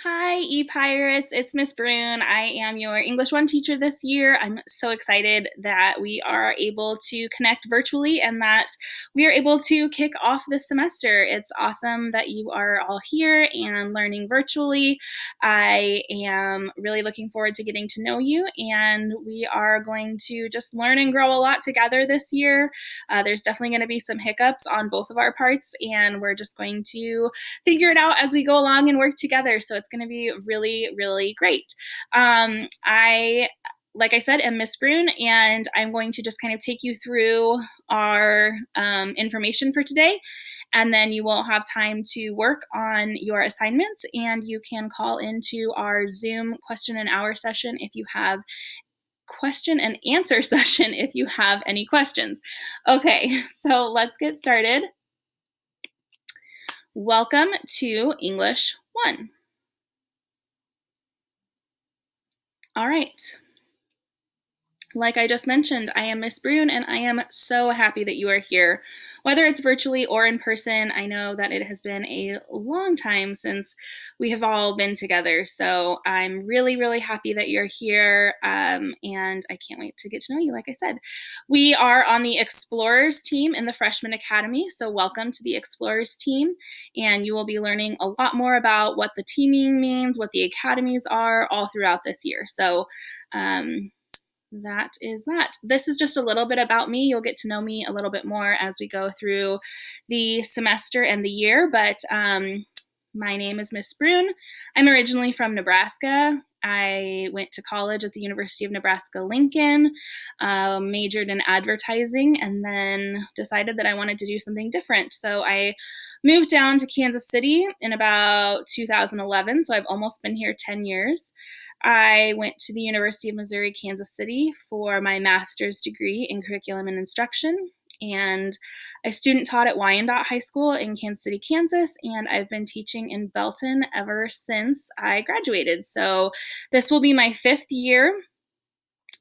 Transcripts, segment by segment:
Hi, e-Pirates. It's Miss Brune. I am your English 1 teacher this year. I'm so excited that we are able to connect virtually and that we are able to kick off this semester. It's awesome that you are all here and learning virtually. I am really looking forward to getting to know you, and we are going to just learn and grow a lot together this year. There's definitely going to be some hiccups on both of our parts, and we're just going to figure it out as we go along and work together. So it's going to be really, really great. Like I said, am Miss Brune, and I'm going to just kind of take you through our information for today. And then you will have time to work on your assignments, and you can call into our Zoom question and answer session if you have any questions. Okay, so let's get started. Welcome to English 1. All right. Like I just mentioned, I am Miss Brune, and I am so happy that you are here. Whether it's virtually or in person, I know that it has been a long time since we have all been together, so I'm really, really happy that you're here, and I can't wait to get to know you, like I said. We are on the Explorers team in the Freshman Academy, so welcome to the Explorers team, and you will be learning a lot more about what the teaming means, what the academies are, all throughout this year. So that is that. This is just a little bit about me. You'll get to know me a little bit more as we go through the semester and the year, but my name is Miss Brune. I'm originally from Nebraska. I went to college at the University of Nebraska-Lincoln, majored in advertising, and then decided that I wanted to do something different. So I moved down to Kansas City in about 2011, so I've almost been here 10 years. I went to the University of Missouri, Kansas City for my master's degree in curriculum and instruction, and I student taught at Wyandotte High School in Kansas City, Kansas, and I've been teaching in Belton ever since I graduated. So this will be my 5th year.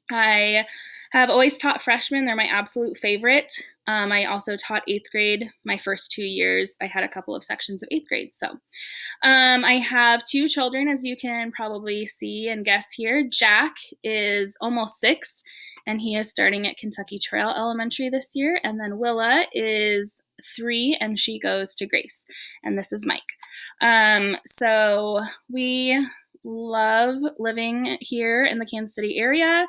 I have always taught freshmen. They're my absolute favorite. I also taught 8th grade my first 2 years. I had a couple of sections of 8th grade. So I have 2 children, as you can probably see and guess here. Jack is almost 6, and he is starting at Kentucky Trail Elementary this year. And then Willa is 3, and she goes to Grace. And this is Mike. So we love living here in the Kansas City area.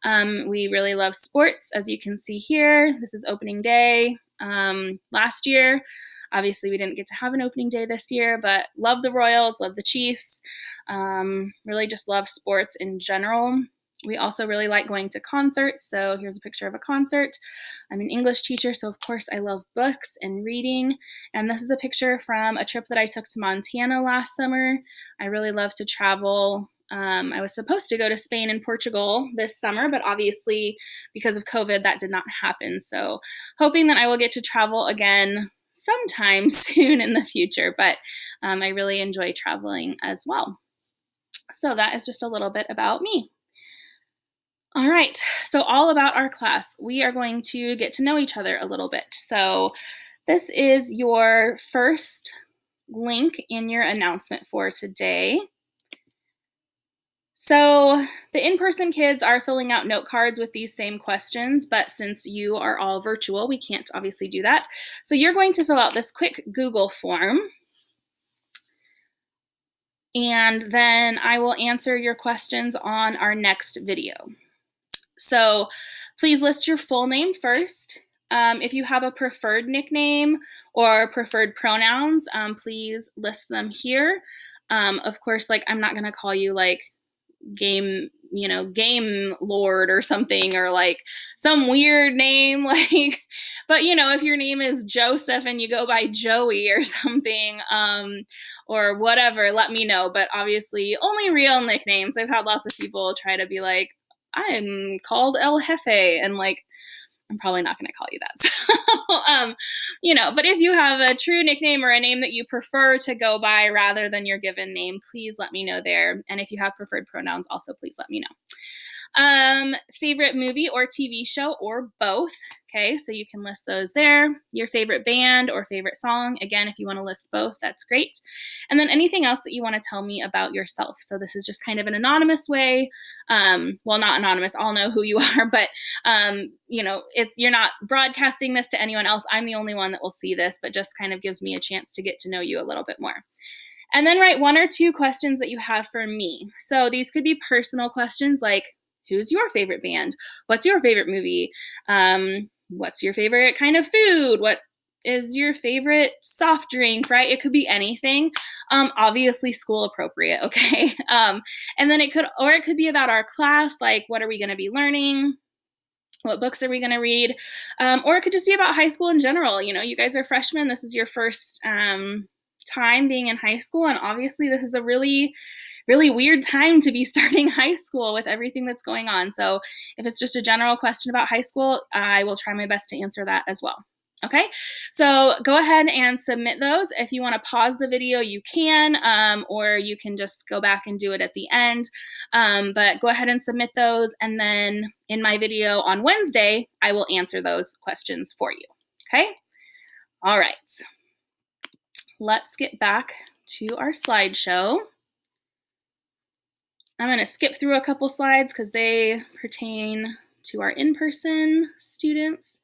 We really love sports, as you can see here. This is opening day last year. Obviously, we didn't get to have an opening day this year, but love the Royals, love the Chiefs, really just love sports in general. We also really like going to concerts. So here's a picture of a concert. I'm an English teacher, so of course I love books and reading. And this is a picture from a trip that I took to Montana last summer. I really love to travel. I was supposed to go to Spain and Portugal this summer, but obviously because of COVID, that did not happen. So hoping that I will get to travel again sometime soon in the future, but I really enjoy traveling as well. So that is just a little bit about me. All right, so all about our class. We are going to get to know each other a little bit. So this is your first link in your announcement for today. So the in-person kids are filling out note cards with these same questions, but since you are all virtual, we can't obviously do that. So you're going to fill out this quick Google form, and then I will answer your questions on our next video. So please list your full name first. If you have a preferred nickname or preferred pronouns, please list them here. Of course, like I'm not going to call you like game lord or something, or like some weird name, like, but if your name is Joseph and you go by Joey or something, or whatever, let me know. But obviously only real nicknames. I've had lots of people try to be like, I'm called El Jefe, and like, I'm probably not going to call you that. So, but if you have a true nickname or a name that you prefer to go by rather than your given name, please let me know there. And if you have preferred pronouns, also please let me know. Favorite movie or TV show or both. Okay, so you can list those there. Your favorite band or favorite song. Again, if you want to list both, that's great. And then anything else that you want to tell me about yourself. So this is just kind of an anonymous way. Well, not anonymous, I'll know who you are, but if you're not broadcasting this to anyone else, I'm the only one that will see this, but just kind of gives me a chance to get to know you a little bit more. And then write 1 or 2 questions that you have for me. So these could be personal questions like, who's your favorite band? What's your favorite movie? What's your favorite kind of food? What is your favorite soft drink, right? It could be anything, obviously school appropriate, okay? And then it could be about our class, like what are we gonna be learning? What books are we gonna read? Or it could just be about high school in general. You guys are freshmen, this is your first time being in high school, and obviously this is a really weird time to be starting high school with everything that's going on. So if it's just a general question about high school, I will try my best to answer that as well. Okay, so go ahead and submit those. If you want to pause the video, you can, or you can just go back and do it at the end. But go ahead and submit those, and then in my video on Wednesday, I will answer those questions for you. Okay, all right. Let's get back to our slideshow. I'm going to skip through a couple slides because they pertain to our in-person students.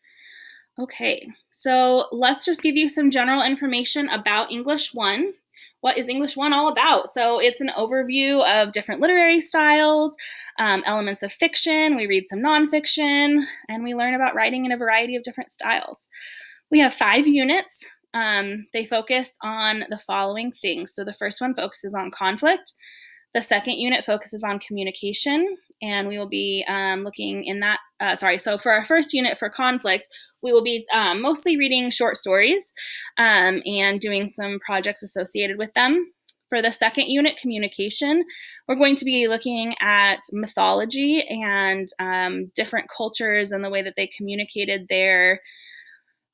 Okay, so let's just give you some general information about English 1. What is English 1 all about? So it's an overview of different literary styles, elements of fiction, we read some nonfiction, and we learn about writing in a variety of different styles. We have 5 units. They focus on the following things. So the first one focuses on conflict. The second unit focuses on communication, and we will be looking in that, so for our first unit for conflict, we will be mostly reading short stories and doing some projects associated with them. For the second unit, communication, we're going to be looking at mythology and different cultures and the way that they communicated their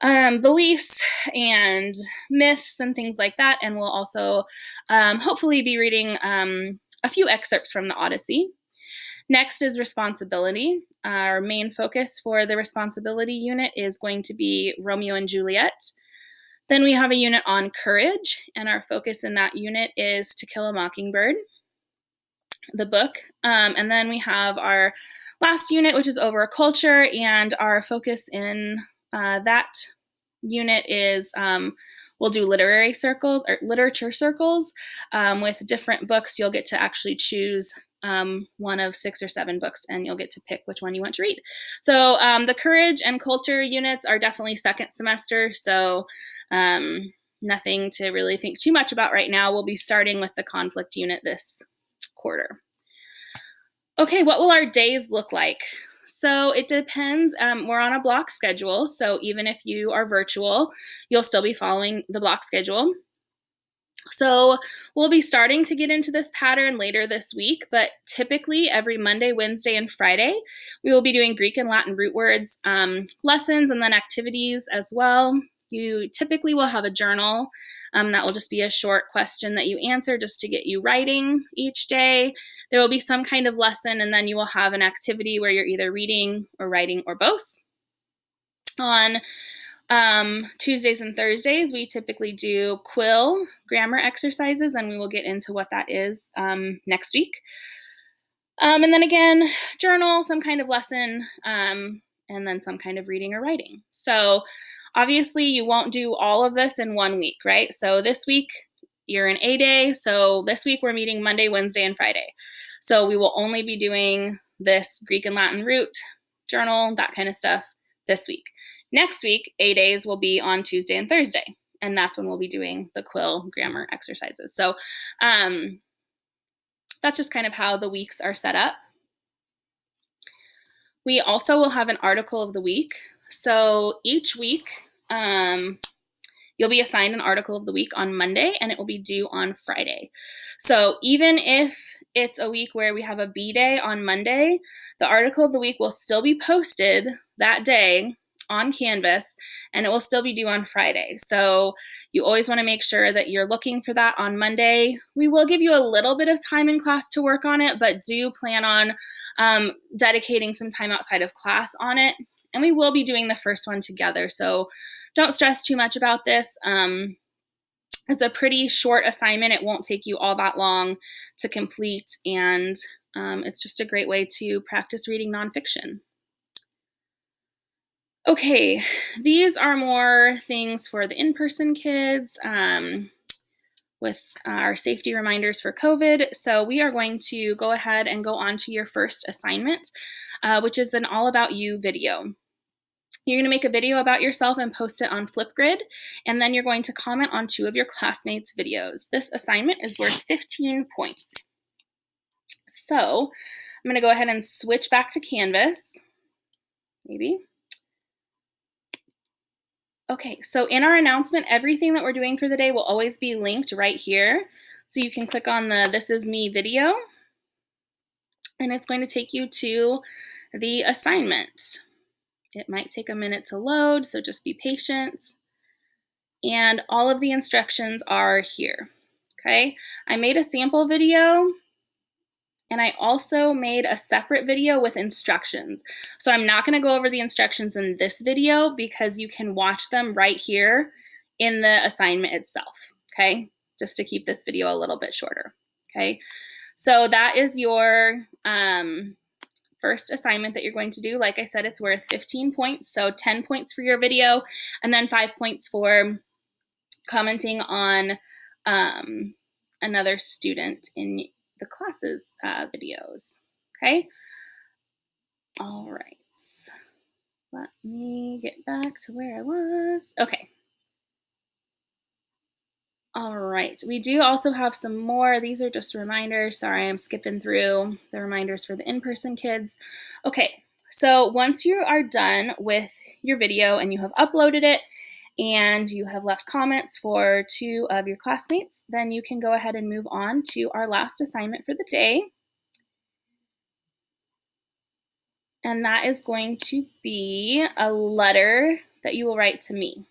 beliefs and myths and things like that. And we'll also hopefully be reading a few excerpts from the Odyssey. Next is responsibility. Our main focus for the responsibility unit is going to be Romeo and Juliet. Then we have a unit on courage, and our focus in that unit is To Kill a Mockingbird, the book. And then we have our last unit, which is over culture, and our focus in that unit is we'll do literary circles or literature circles with different books. You'll get to actually choose one of 6 or 7 books, and you'll get to pick which one you want to read. So the courage and culture units are definitely second semester, so nothing to really think too much about right now. We'll be starting with the conflict unit this quarter. Okay, what will our days look like? So it depends. We're on a block schedule, so even if you are virtual, you'll still be following the block schedule. So we'll be starting to get into this pattern later this week, but typically every Monday, Wednesday, and Friday, we will be doing Greek and Latin root words lessons and then activities as well. You typically will have a journal that will just be a short question that you answer just to get you writing each day. There will be some kind of lesson, and then you will have an activity where you're either reading or writing or both. On Tuesdays and Thursdays, we typically do quill grammar exercises, and we will get into what that is next week. And then again, journal, some kind of lesson, and then some kind of reading or writing. So obviously you won't do all of this in one week, right? So this week you're in A day. So this week we're meeting Monday, Wednesday, and Friday. So we will only be doing this Greek and Latin root, journal, that kind of stuff this week. Next week, A days will be on Tuesday and Thursday, and that's when we'll be doing the quill grammar exercises. So that's just kind of how the weeks are set up. We also will have an article of the week. So each week, you'll be assigned an article of the week on Monday, and it will be due on Friday. So even if it's a week where we have a B day on Monday, the article of the week will still be posted that day on Canvas, and it will still be due on Friday. So you always want to make sure that you're looking for that on Monday. We will give you a little bit of time in class to work on it, but do plan on dedicating some time outside of class on it. And we will be doing the first one together. So don't stress too much about this. It's a pretty short assignment. It won't take you all that long to complete, and it's just a great way to practice reading nonfiction. Okay, these are more things for the in-person kids with our safety reminders for COVID. So we are going to go ahead and go on to your first assignment, which is an All About You video. You're going to make a video about yourself and post it on Flipgrid, and then you're going to comment on 2 of your classmates' videos. This assignment is worth 15 points. So I'm going to go ahead and switch back to Canvas, maybe. Okay, so in our announcement, everything that we're doing for the day will always be linked right here. So you can click on the This Is Me video, and it's going to take you to the assignment. It might take a minute to load, so just be patient. And all of the instructions are here, okay? I made a sample video, and I also made a separate video with instructions. So I'm not gonna go over the instructions in this video because you can watch them right here in the assignment itself, okay? Just to keep this video a little bit shorter, okay? So that is your first assignment that you're going to do. Like I said, it's worth 15 points. So 10 points for your video, and then 5 points for commenting on another student in the class's videos. Okay. All right. Let me get back to where I was. Okay. All right, we do also have some more. These are just reminders. Sorry, I'm skipping through the reminders for the in-person kids. Okay, so once you are done with your video and you have uploaded it and you have left comments for 2 of your classmates, then you can go ahead and move on to our last assignment for the day. And that is going to be a letter that you will write to me.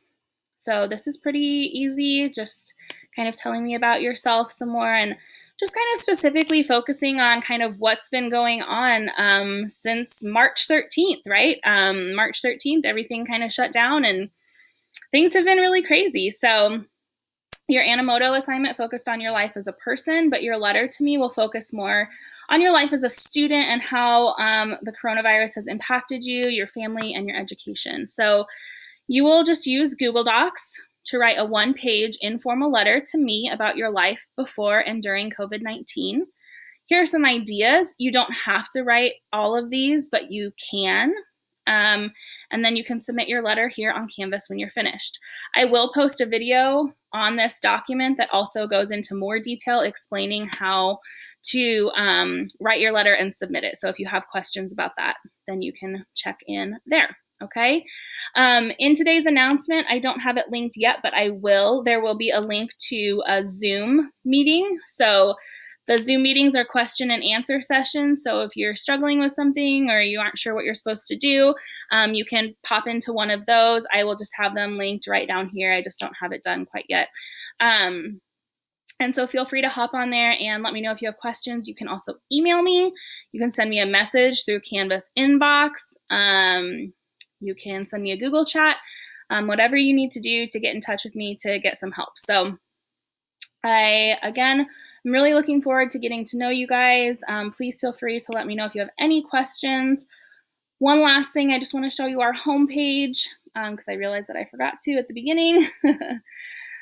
So this is pretty easy, just kind of telling me about yourself some more and just kind of specifically focusing on kind of what's been going on since March 13th, right? March 13th, everything kind of shut down and things have been really crazy. So your Animoto assignment focused on your life as a person, but your letter to me will focus more on your life as a student and how the coronavirus has impacted you, your family, and your education. So you will just use Google Docs to write a 1-page informal letter to me about your life before and during COVID-19. Here are some ideas. You don't have to write all of these, but you can. And then you can submit your letter here on Canvas when you're finished. I will post a video on this document that also goes into more detail explaining how to write your letter and submit it. So if you have questions about that, then you can check in there. Okay. In today's announcement, I don't have it linked yet, but I will. There will be a link to a Zoom meeting. So the Zoom meetings are question and answer sessions. So if you're struggling with something or you aren't sure what you're supposed to do, you can pop into one of those. I will just have them linked right down here. I just don't have it done quite yet. And so feel free to hop on there and let me know if you have questions. You can also email me. You can send me a message through Canvas inbox. You can send me a Google chat, whatever you need to do to get in touch with me to get some help. So I'm really looking forward to getting to know you guys. Please feel free to let me know if you have any questions. One last thing, I just want to show you our homepage because I realized that I forgot to at the beginning.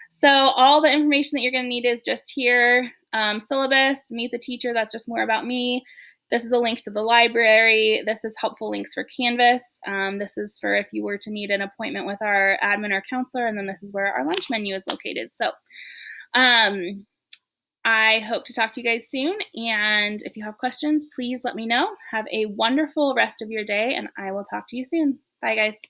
So all the information that you're going to need is just here. Syllabus, meet the teacher, that's just more about me. This is a link to the library. This is helpful links for Canvas. This is for if you were to need an appointment with our admin or counselor, and then this is where our lunch menu is located. So I hope to talk to you guys soon, and if you have questions, please let me know. Have a wonderful rest of your day, and I will talk to you soon. Bye, guys.